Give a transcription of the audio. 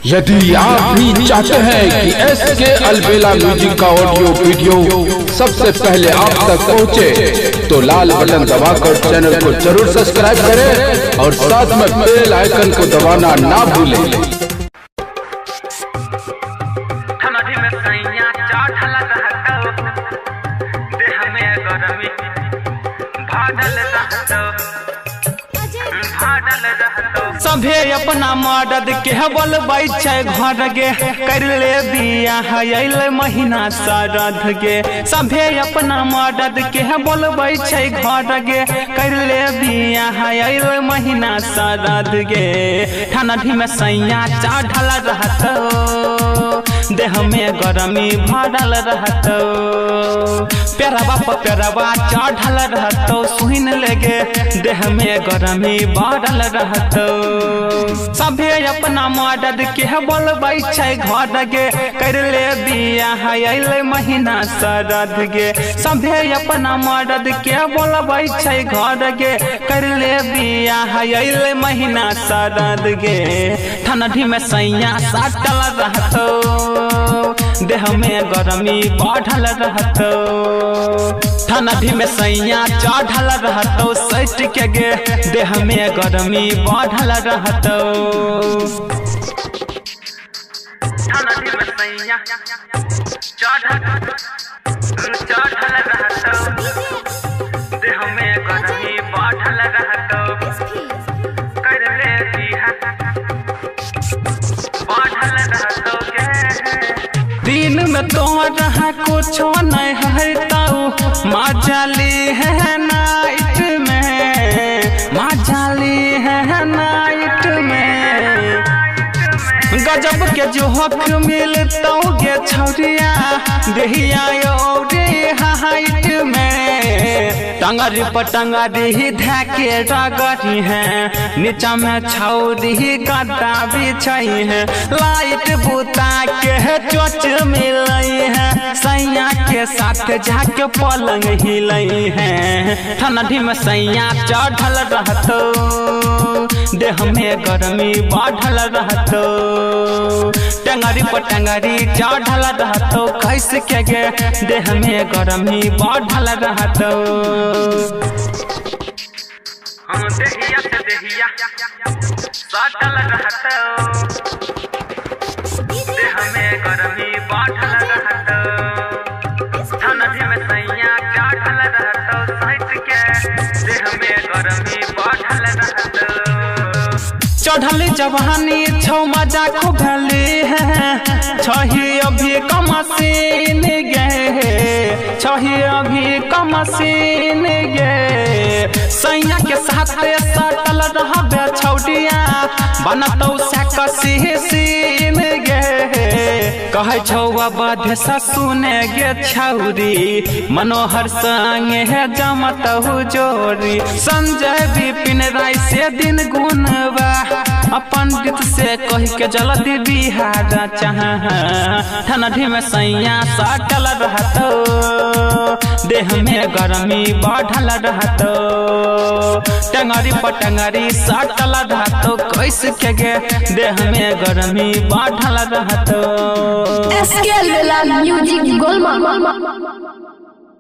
यदि आप भी चाहते हैं कि SK अलबेला म्यूजिक का ऑडियो वीडियो सबसे पहले आप तक पहुंचे, तो लाल बटन दबाकर चैनल को जरूर सब्सक्राइब करें और साथ में बेल आइकन को दबाना ना भूलें। सभे अपना मदद के बोलबै छै घर गे, कर ले बियाह अइले महीना शरद गे। सभे अपना मदद के बोलबै छै घर गे, कर ले बियाह अइले महीना शरद गे। ठंडी में सैया चढ़ल रहतौ, देह में गरमी भरल रहतौ, पेरवा पर पेरवा चढ़ल रहतौ, सुन लेगे देह में गरमी भरल रहतौ। सभे अपना मदद के बोलबै छै घर गे, कर ले बियाह अइले महीना शरद गे। सभे अपना मदद के बोलबै छै घर गे, कर ले बियाह अइले महीना शरद गे। ठंडी में सैया सटल रहतौ, देह में गरमी बढ़ल रहतौ, ठंडी में सैया चढ़ल रहतौ, सट के गे देह में गरमी बढ़ल रहतौ। ठंडी में सैया चढ़ल रहतौ, देह में गरमी बढ़ल रहतौ, कर ले बियाह बढ़ल रहतौ गे। दिन में तोहरा कुछो नहीं हटौ, मजाली है नाइट में, मजाली है नाइट में। गजब के जोहक मिलतौ गे छौरिया, देहिया रे हाइट में। टंगरी पर टंगरी धैके रगड़ी है, नीचा में छौरी गद्दा बिछई है, लाइट बुता के चोच मिलई है, सैया के साथ जाके पलंग हिलई है। ठंडी में सैया चढ़ल रहतौ, देह में गरमी बढ़ल रहतौ, टंगरी पर टंगरी चढ़ल रहतौ, कैसे के गे देह में गरमी बढ़ल रहतौ। देहिया से देहिया सटल रहतौ, देह में गरमी बढ़ल रहतौ, ठंडी में सैया चढ़ल रहतौ, सट के देह में गरमी बढ़ल रहतौ। चढ़ल जवानी छौ मजा खूब भले है, छही अभी कमसीन गे, छही अभी कमसीन गे। सैया के साथ सटल रहबे छौटिया, बनतौ से सीन गे। कहे छौ बध सुने गे छौरी, मनोहर संगे है जमतहु जोरी। संजय विपिन राय से दिन गुनवा, पंडित से कह के जल्दी बिहार चाह। ठंडी में सैया सटल रहतौ, देह में गरमी बढ़ल रहतौ, टंगरी पर टंगरी सटल रहतौ, कैसे के गे देह में गरमी बढ़ल रहतौ। SK अलबेला म्यूजिक गोलमाल।